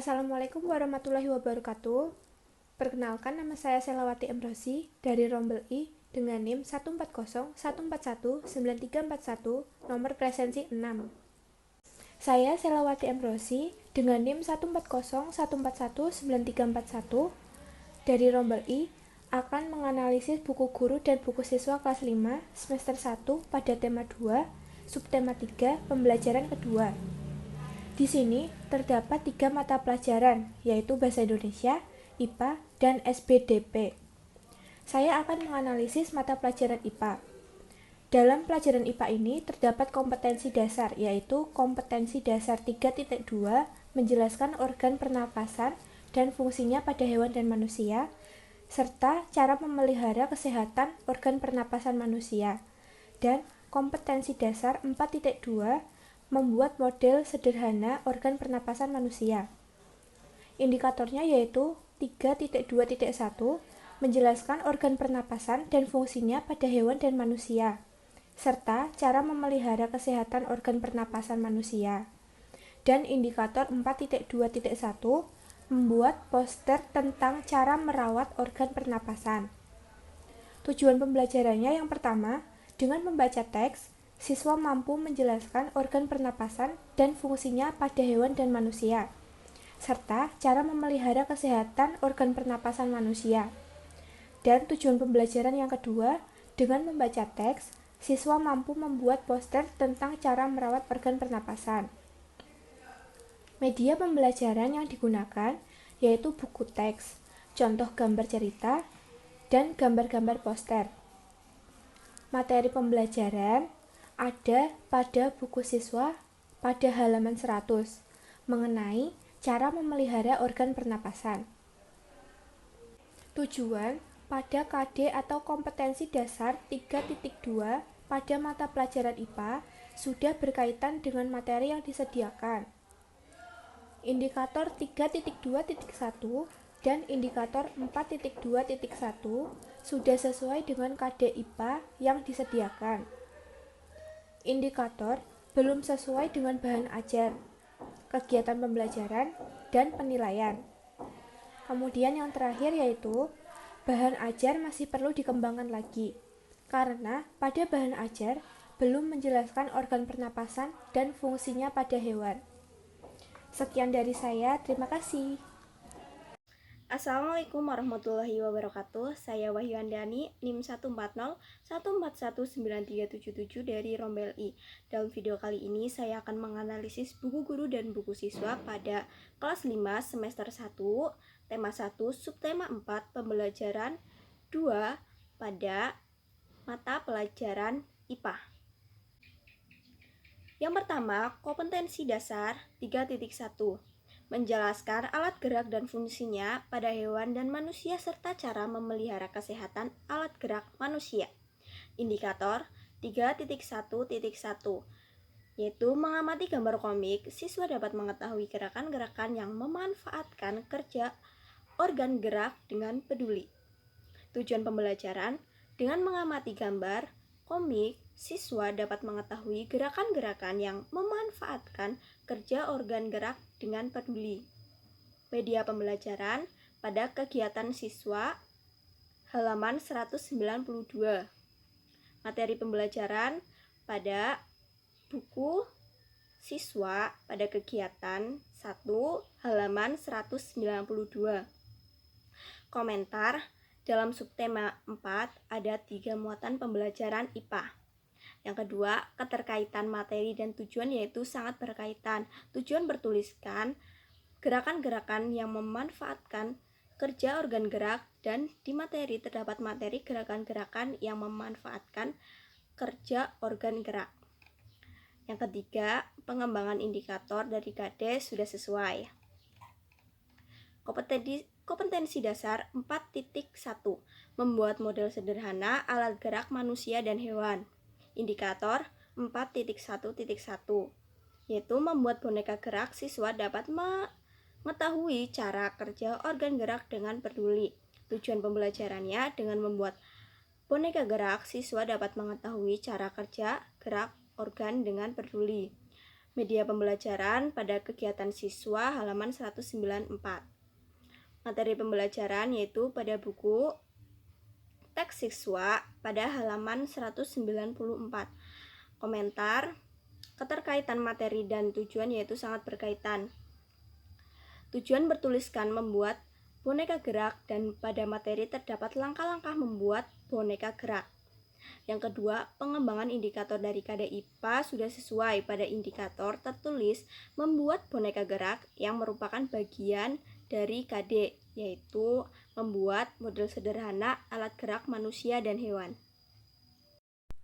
Assalamualaikum warahmatullahi wabarakatuh. Perkenalkan, nama saya Selawati Emrosi dari Rombel I dengan NIM 14014194341, nomor presensi 6. Saya Selawati Emrosi dengan NIM 14014194341 dari Rombel I akan menganalisis buku guru dan buku siswa kelas 5 semester 1 pada tema 2, subtema 3, pembelajaran kedua. Di sini terdapat 3 mata pelajaran, yaitu Bahasa Indonesia, IPA, dan SBDP. Saya akan menganalisis mata pelajaran IPA. Dalam pelajaran IPA ini terdapat kompetensi dasar, yaitu kompetensi dasar 3.2 menjelaskan organ pernapasan dan fungsinya pada hewan dan manusia, serta cara memelihara kesehatan organ pernapasan manusia. Dan kompetensi dasar 4.2 membuat model sederhana organ pernapasan manusia. Indikatornya yaitu 3.2.1 menjelaskan organ pernapasan dan fungsinya pada hewan dan manusia, serta cara memelihara kesehatan organ pernapasan manusia. Dan indikator 4.2.1 membuat poster tentang cara merawat organ pernapasan. Tujuan pembelajarannya yang pertama, dengan membaca teks, siswa mampu menjelaskan organ pernapasan dan fungsinya pada hewan dan manusia, serta cara memelihara kesehatan organ pernapasan manusia. Dan tujuan pembelajaran yang kedua, dengan membaca teks, siswa mampu membuat poster tentang cara merawat organ pernapasan. Media pembelajaran yang digunakan yaitu buku teks, contoh gambar cerita, dan gambar-gambar poster. Materi pembelajaran ada pada buku siswa pada halaman 100 mengenai cara memelihara organ pernapasan. Tujuan pada KD atau kompetensi dasar 3.2 pada mata pelajaran IPA sudah berkaitan dengan materi yang disediakan. Indikator 3.2.1 dan indikator 4.2.1 sudah sesuai dengan KD IPA yang disediakan. Indikator belum sesuai dengan bahan ajar, kegiatan pembelajaran, dan penilaian. Kemudian yang terakhir yaitu bahan ajar masih perlu dikembangkan lagi, karena pada bahan ajar belum menjelaskan organ pernapasan dan fungsinya pada hewan. Sekian dari saya, terima kasih. Assalamualaikum warahmatullahi wabarakatuh. Saya Wahyu Andani, NIM 14014194377 dari Rombel I. Dalam video kali ini saya akan menganalisis buku guru dan buku siswa pada kelas 5 semester 1, tema 1, subtema 4, pembelajaran 2 pada mata pelajaran IPA. Yang pertama, kompetensi dasar 3.1. Menjelaskan alat gerak dan fungsinya pada hewan dan manusia serta cara memelihara kesehatan alat gerak manusia. Indikator 3.1.1 yaitu mengamati gambar komik, siswa dapat mengetahui gerakan-gerakan yang memanfaatkan kerja organ gerak dengan peduli. Tujuan pembelajaran, dengan mengamati gambar komik, siswa dapat mengetahui gerakan-gerakan yang memanfaatkan kerja organ gerak dengan peduli. Media pembelajaran pada kegiatan siswa halaman 192. Materi pembelajaran pada buku siswa pada kegiatan 1 halaman 192. Komentar, dalam subtema 4 ada 3 muatan pembelajaran IPA. Yang kedua, keterkaitan materi dan tujuan yaitu sangat berkaitan. Tujuan bertuliskan gerakan-gerakan yang memanfaatkan kerja organ gerak, dan di materi terdapat materi gerakan-gerakan yang memanfaatkan kerja organ gerak. Yang ketiga, pengembangan indikator dari KD sudah sesuai. Kompetensi dasar 4.1 membuat model sederhana alat gerak manusia dan hewan. Indikator 4.1.1 yaitu membuat boneka gerak, siswa dapat mengetahui cara kerja organ gerak dengan peduli. Tujuan pembelajarannya, dengan membuat boneka gerak, siswa dapat mengetahui cara kerja gerak organ dengan peduli. Media pembelajaran pada kegiatan siswa halaman 194. Materi pembelajaran yaitu pada buku teks siswa pada halaman 194. Komentar, keterkaitan materi dan tujuan yaitu sangat berkaitan. Tujuan bertuliskan membuat boneka gerak dan pada materi terdapat langkah-langkah membuat boneka gerak. Yang kedua, pengembangan indikator dari KDIPA sudah sesuai pada indikator tertulis membuat boneka gerak yang merupakan bagian dari KD, yaitu membuat model sederhana alat gerak manusia dan hewan.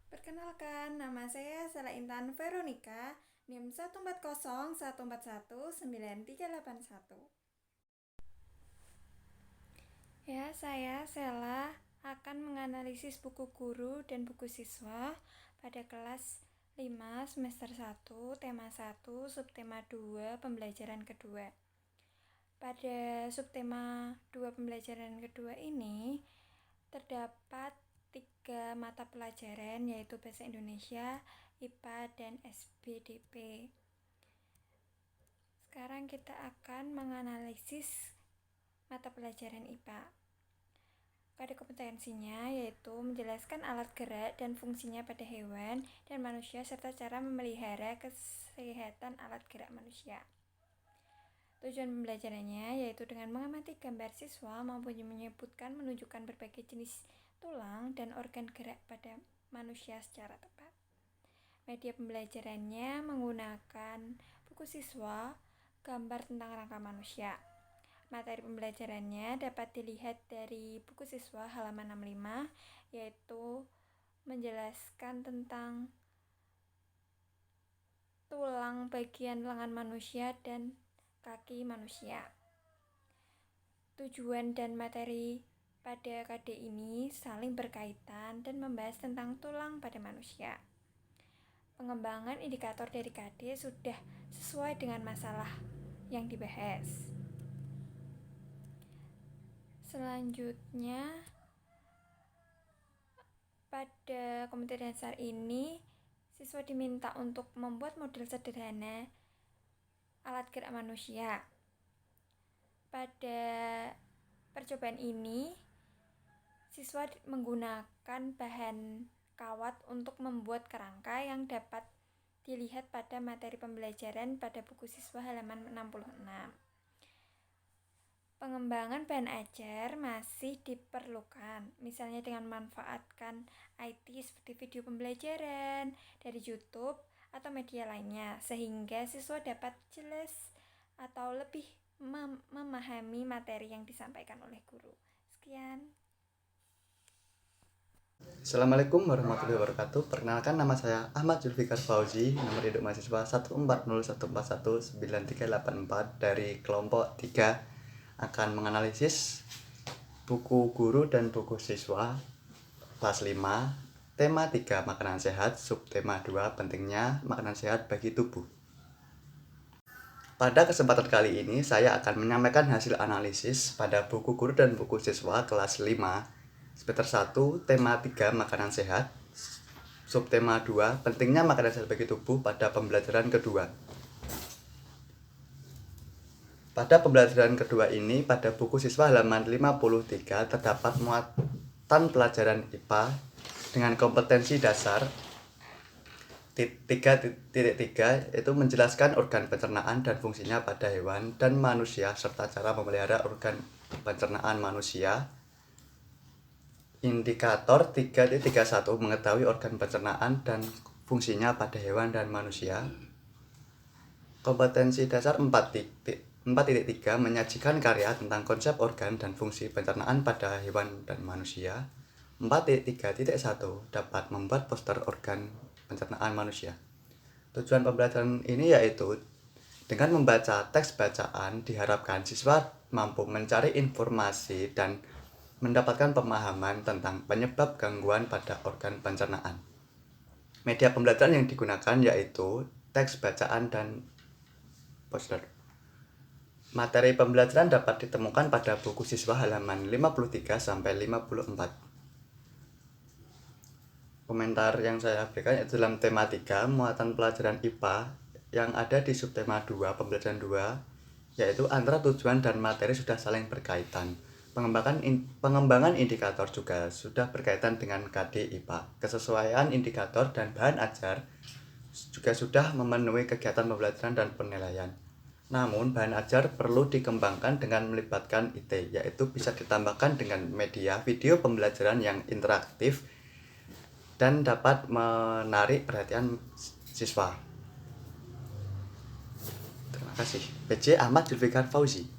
Perkenalkan, nama saya Sela Intan Veronica, NIM 140141931. Ya, saya Sela akan menganalisis buku guru dan buku siswa pada kelas 5 semester 1, tema 1, subtema 2, pembelajaran kedua. Pada subtema 2 pembelajaran kedua ini terdapat 3 mata pelajaran, yaitu Bahasa Indonesia, IPA, dan SBDP. Sekarang kita akan menganalisis mata pelajaran IPA. Pada kompetensinya yaitu menjelaskan alat gerak dan fungsinya pada hewan dan manusia serta cara memelihara kesehatan alat gerak manusia. Tujuan pembelajarannya yaitu dengan mengamati gambar siswa mampu menyebutkan menunjukkan berbagai jenis tulang dan organ gerak pada manusia secara tepat. Media pembelajarannya menggunakan buku siswa, gambar tentang rangka manusia. Materi pembelajarannya dapat dilihat dari buku siswa halaman 65, yaitu menjelaskan tentang tulang bagian lengan manusia dan kaki manusia. Tujuan dan materi pada KD ini saling berkaitan dan membahas tentang tulang pada manusia. Pengembangan indikator dari KD sudah sesuai dengan masalah yang dibahas. Selanjutnya, pada kompetensi dasar ini, siswa diminta untuk membuat model sederhana alat gerak manusia. Pada percobaan ini, siswa menggunakan bahan kawat untuk membuat kerangka yang dapat dilihat pada materi pembelajaran pada buku siswa halaman 66. Pengembangan bahan ajar masih diperlukan, misalnya dengan memanfaatkan IT seperti video pembelajaran dari YouTube atau media lainnya, sehingga siswa dapat jelas atau lebih memahami materi yang disampaikan oleh guru. Sekian. Assalamualaikum warahmatullahi wabarakatuh. Perkenalkan, nama saya Ahmad Zulfikar Fauzi, nomor induk mahasiswa 14014193884 dari kelompok 3, akan menganalisis buku guru dan buku siswa kelas 5, tema 3 makanan sehat, subtema 2 pentingnya makanan sehat bagi tubuh. Pada kesempatan kali ini saya akan menyampaikan hasil analisis pada buku guru dan buku siswa kelas 5 semester 1, tema 3 makanan sehat, subtema 2 pentingnya makanan sehat bagi tubuh pada pembelajaran kedua. Pada pembelajaran kedua ini, pada buku siswa halaman 53 terdapat muatan pelajaran IPA dengan kompetensi dasar 3.3, yaitu menjelaskan organ pencernaan dan fungsinya pada hewan dan manusia serta cara memelihara organ pencernaan manusia. Indikator 3.31 mengetahui organ pencernaan dan fungsinya pada hewan dan manusia. Kompetensi dasar 4.3 menyajikan karya tentang konsep organ dan fungsi pencernaan pada hewan dan manusia. 4.3.1 dapat membuat poster organ pencernaan manusia. Tujuan pembelajaran ini yaitu dengan membaca teks bacaan diharapkan siswa mampu mencari informasi dan mendapatkan pemahaman tentang penyebab gangguan pada organ pencernaan. Media pembelajaran yang digunakan yaitu teks bacaan dan poster. Materi pembelajaran dapat ditemukan pada buku siswa halaman 53 sampai 54. Komentar yang saya berikan yaitu dalam tema 3 muatan pelajaran IPA yang ada di subtema 2 pembelajaran 2, yaitu antara tujuan dan materi sudah saling berkaitan. Pengembangan indikator juga sudah berkaitan dengan KD IPA. Kesesuaian indikator dan bahan ajar juga sudah memenuhi kegiatan pembelajaran dan penilaian. Namun, bahan ajar perlu dikembangkan dengan melibatkan IT, yaitu bisa ditambahkan dengan media video pembelajaran yang interaktif dan dapat menarik perhatian siswa. Terima kasih. PJ Ahmad Zulfikar Fauzi.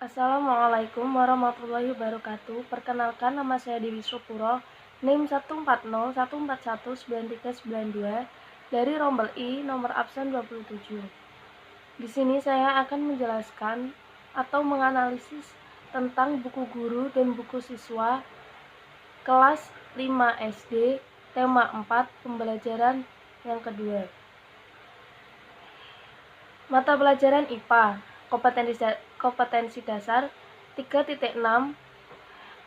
Assalamualaikum warahmatullahi wabarakatuh. Perkenalkan, nama saya Dewi Supuro, NIM 14014193992 dari Rombel I nomor absen 27. Di sini saya akan menjelaskan atau menganalisis tentang buku guru dan buku siswa kelas 5 SD, tema 4, pembelajaran yang kedua. Mata pelajaran IPA, kompetensi dasar 3.6,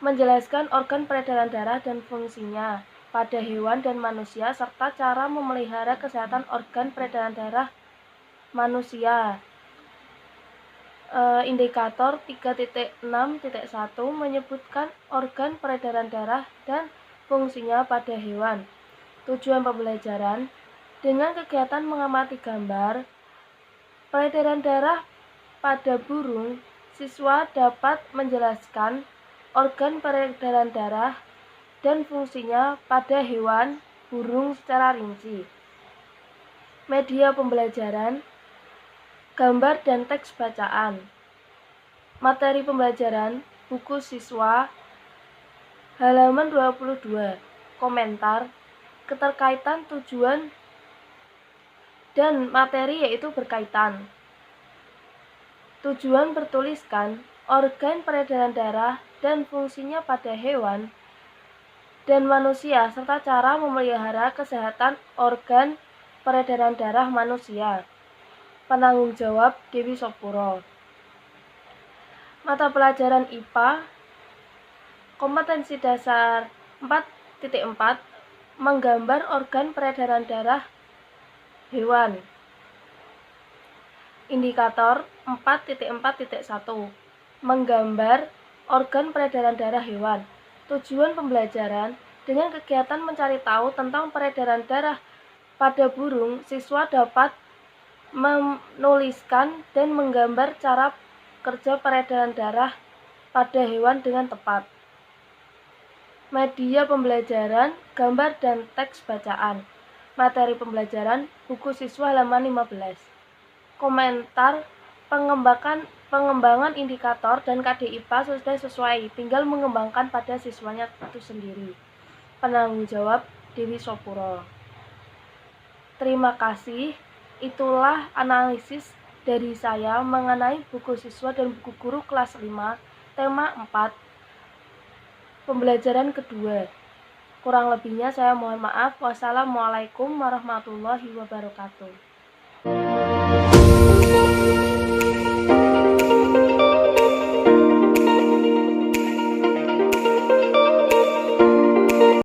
menjelaskan organ peredaran darah dan fungsinya pada hewan dan manusia serta cara memelihara kesehatan organ peredaran darah manusia. Indikator 3.6.1 menyebutkan organ peredaran darah dan fungsinya pada hewan. Tujuan pembelajaran dengan kegiatan mengamati gambar peredaran darah pada burung, siswa dapat menjelaskan organ peredaran darah dan fungsinya pada hewan, burung secara rinci. Media pembelajaran, gambar dan teks bacaan. Materi pembelajaran, buku siswa, halaman 22. Komentar, keterkaitan tujuan dan materi yaitu berkaitan. Tujuan bertuliskan organ peredaran darah dan fungsinya pada hewan dan manusia serta cara memelihara kesehatan organ peredaran darah manusia. Penanggung jawab Dewi Sopuro. Mata pelajaran IPA, kompetensi dasar 4.4, menggambar organ peredaran darah hewan. Indikator 4.4.1, menggambar organ peredaran darah hewan. Tujuan pembelajaran dengan kegiatan mencari tahu tentang peredaran darah pada burung, siswa dapat menuliskan dan menggambar cara kerja peredaran darah pada hewan dengan tepat. Media pembelajaran, gambar dan teks bacaan. Materi pembelajaran, buku siswa halaman 15. Komentar, pengembangan indikator dan KDIPA sudah sesuai, tinggal mengembangkan pada siswanya itu sendiri. Penanggung jawab Dewi Sopuro. Terima kasih. Itulah analisis dari saya mengenai buku siswa dan buku guru kelas 5, tema 4, pembelajaran kedua. Kurang lebihnya saya mohon maaf. Wassalamualaikum warahmatullahi wabarakatuh.